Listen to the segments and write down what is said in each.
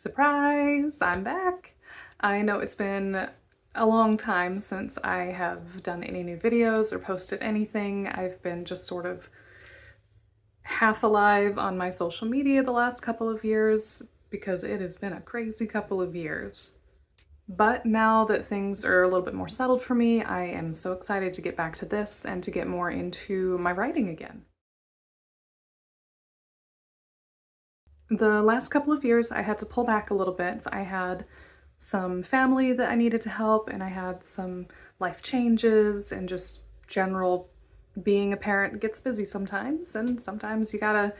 Surprise! I'm back! I know it's been a long time since I have done any new videos or posted anything. I've been just sort of half alive on my social media the last couple of years because it has been a crazy couple of years. But now that things are a little bit more settled for me, I am so excited to get back to this and to get more into my writing again. The last couple of years, I had to pull back a little bit. I had some family that I needed to help, and I had some life changes, and just general being a parent gets busy sometimes, and sometimes you gotta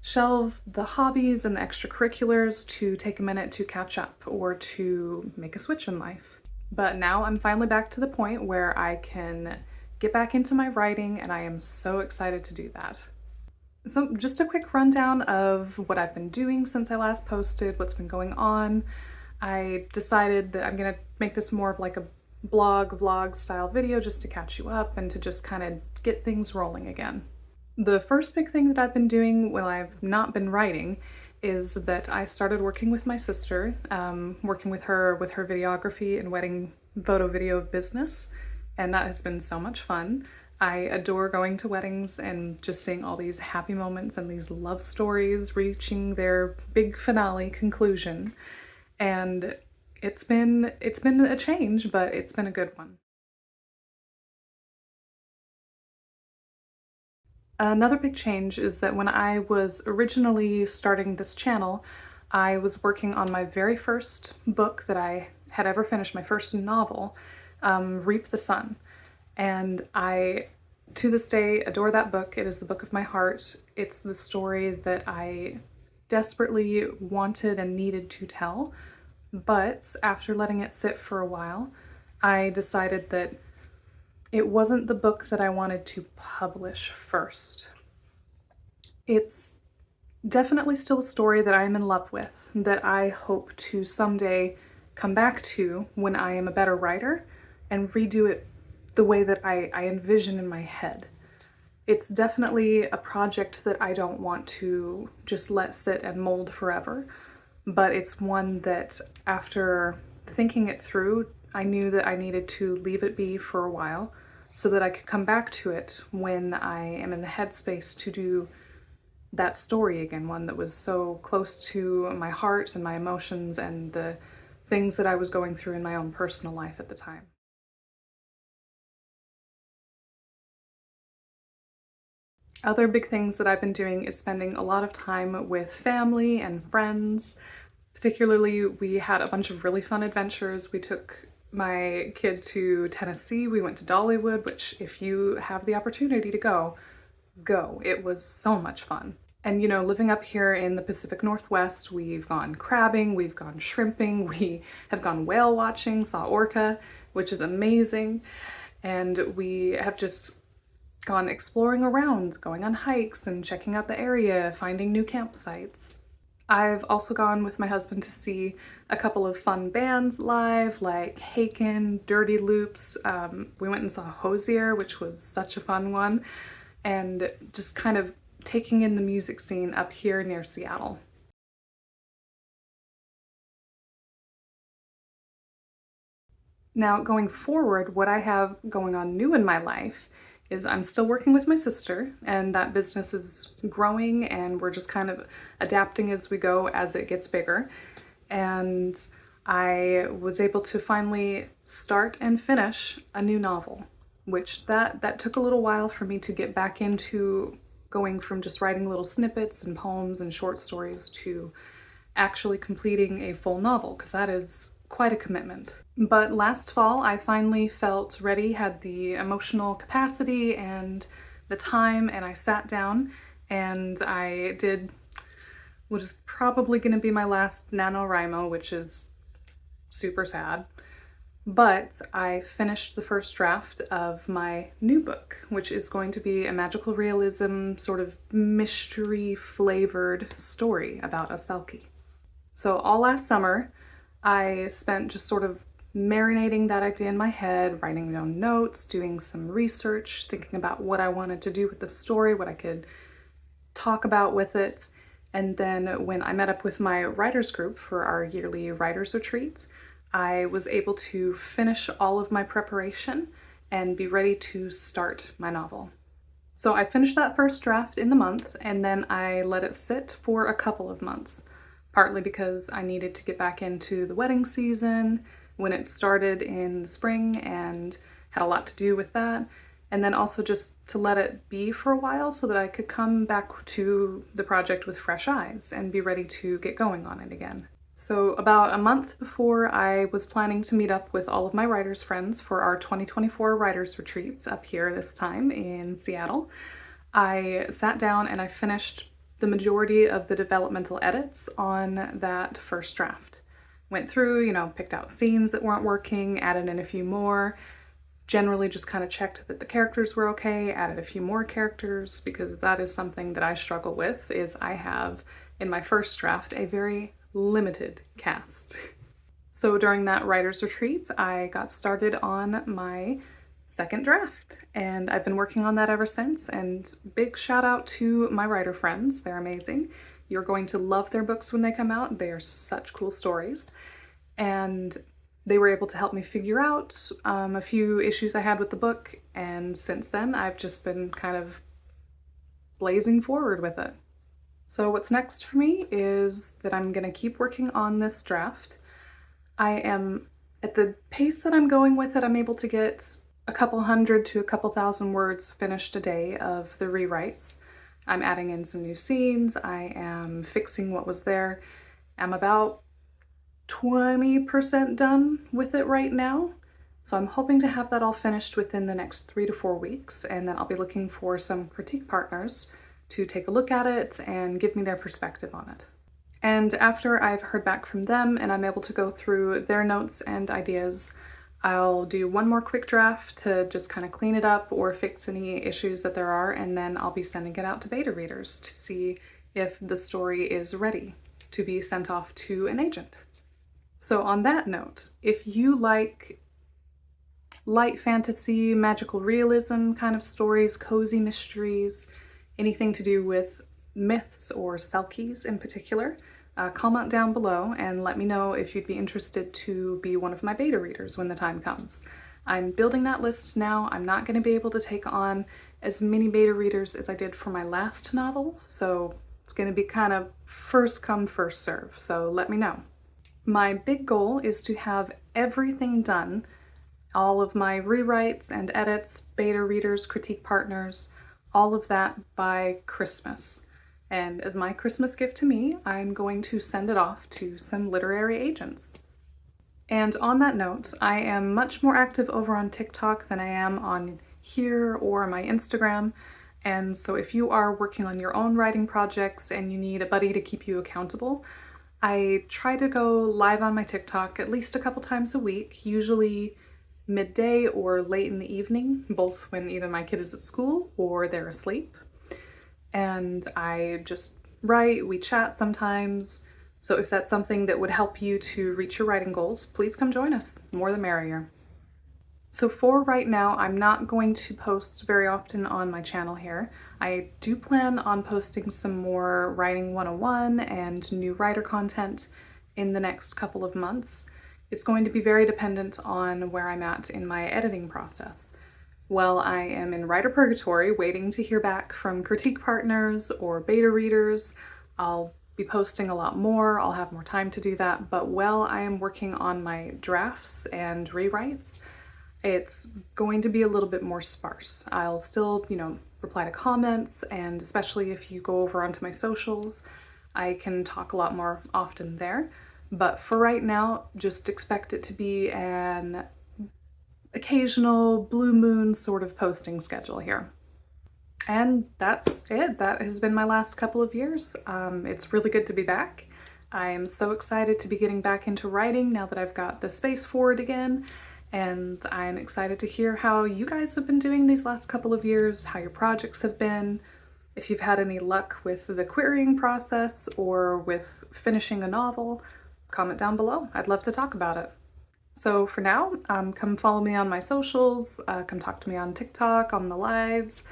shelve the hobbies and the extracurriculars to take a minute to catch up or to make a switch in life. But now I'm finally back to the point where I can get back into my writing, and I am so excited to do that. So just a quick rundown of what I've been doing since I last posted, what's been going on. I decided that I'm gonna make this more of like a vlog style video just to catch you up and to just kind of get things rolling again. The first big thing that I've been doing when I've not been writing is that I started working with my sister, working with her videography and wedding photo video business, and that has been so much fun. I adore going to weddings and just seeing all these happy moments and these love stories reaching their big finale conclusion. And it's been a change, but it's been a good one. Another big change is that when I was originally starting this channel, I was working on my very first book that I had ever finished, my first novel, Reap the Sun. And I, to this day, adore that book. It is the book of my heart. It's the story that I desperately wanted and needed to tell. But after letting it sit for a while, I decided that it wasn't the book that I wanted to publish first. It's definitely still a story that I'm in love with, that I hope to someday come back to when I am a better writer and redo it the way that I envision in my head. It's definitely a project that I don't want to just let sit and mold forever, but it's one that after thinking it through, I knew that I needed to leave it be for a while so that I could come back to it when I am in the headspace to do that story again, one that was so close to my heart and my emotions and the things that I was going through in my own personal life at the time. Other big things that I've been doing is spending a lot of time with family and friends. Particularly, we had a bunch of really fun adventures. We took my kid to Tennessee. We went to Dollywood, which if you have the opportunity to go, go. It was so much fun. And you know, living up here in the Pacific Northwest, we've gone crabbing, we've gone shrimping, we have gone whale watching, saw orca, which is amazing. And we have just gone exploring around, going on hikes and checking out the area, finding new campsites. I've also gone with my husband to see a couple of fun bands live, like Haken, Dirty Loops. We went and saw Hosier, which was such a fun one, and just kind of taking in the music scene up here near Seattle. Now, going forward, what I have going on new in my life is I'm still working with my sister, and that business is growing and we're just kind of adapting as we go as it gets bigger. And I was able to finally start and finish a new novel, which that took a little while for me to get back into, going from just writing little snippets and poems and short stories to actually completing a full novel, because that is quite a commitment. But last fall, I finally felt ready, had the emotional capacity and the time, and I sat down and I did what is probably going to be my last NaNoWriMo, which is super sad. But I finished the first draft of my new book, which is going to be a magical realism, sort of mystery flavored story about a Selkie. So all last summer, I spent just sort of marinating that idea in my head, writing down notes, doing some research, thinking about what I wanted to do with the story, what I could talk about with it. And then when I met up with my writers group for our yearly writers retreat, I was able to finish all of my preparation and be ready to start my novel. So I finished that first draft in the month, and then I let it sit for a couple of months, partly because I needed to get back into the wedding season when it started in the spring and had a lot to do with that, and then also just to let it be for a while so that I could come back to the project with fresh eyes and be ready to get going on it again. So about a month before I was planning to meet up with all of my writers friends for our 2024 writers retreats up here this time in Seattle, I sat down and I finished the majority of the developmental edits on that first draft. Went through, picked out scenes that weren't working, added in a few more, generally just kind of checked that the characters were okay, added a few more characters, because that is something that I struggle with, is I have in my first draft a very limited cast. So during that writer's retreat, I got started on my second draft, and I've been working on that ever since. And big shout out to my writer friends. They're amazing. You're going to love their books when they come out. They are such cool stories. And they were able to help me figure out a few issues I had with the book. And since then, I've just been kind of blazing forward with it. So what's next for me is that I'm going to keep working on this draft. I am, at the pace that I'm going with it, I'm able to get a couple hundred to a couple thousand words finished a day of the rewrites. I'm adding in some new scenes. I am fixing what was there. I'm about 20% done with it right now. So I'm hoping to have that all finished within the next 3 to 4 weeks, and then I'll be looking for some critique partners to take a look at it and give me their perspective on it. And after I've heard back from them and I'm able to go through their notes and ideas, I'll do one more quick draft to just kind of clean it up or fix any issues that there are, and then I'll be sending it out to beta readers to see if the story is ready to be sent off to an agent. So on that note, if you like light fantasy, magical realism kind of stories, cozy mysteries, anything to do with myths or selkies in particular, comment down below and let me know if you'd be interested to be one of my beta readers when the time comes. I'm building that list now. I'm not going to be able to take on as many beta readers as I did for my last novel, so it's going to be kind of first come, first serve, so let me know. My big goal is to have everything done, all of my rewrites and edits, beta readers, critique partners, all of that by Christmas. And as my Christmas gift to me, I'm going to send it off to some literary agents. And on that note, I am much more active over on TikTok than I am on here or my Instagram. And so if you are working on your own writing projects and you need a buddy to keep you accountable, I try to go live on my TikTok at least a couple times a week, usually midday or late in the evening, both when either my kid is at school or they're asleep. And I just write, we chat sometimes. So if that's something that would help you to reach your writing goals, please come join us. More the merrier. So for right now, I'm not going to post very often on my channel here. I do plan on posting some more Writing 101 and new writer content in the next couple of months. It's going to be very dependent on where I'm at in my editing process. While I am in writer purgatory, waiting to hear back from critique partners or beta readers, I'll be posting a lot more. I'll have more time to do that. But while I am working on my drafts and rewrites, it's going to be a little bit more sparse. I'll still, reply to comments, and especially if you go over onto my socials, I can talk a lot more often there. But for right now, just expect it to be an occasional blue moon sort of posting schedule here. And that's it. That has been my last couple of years. It's really good to be back. I am so excited to be getting back into writing now that I've got the space for it again. And I'm excited to hear how you guys have been doing these last couple of years, how your projects have been, if you've had any luck with the querying process or with finishing a novel. Comment down below. I'd love to talk about it. So for now, come follow me on my socials, come talk to me on TikTok, on the lives,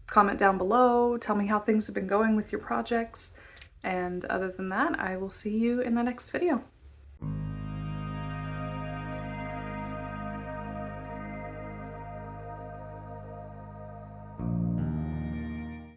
comment down below, tell me how things have been going with your projects, And other than that, I will see you in the next video.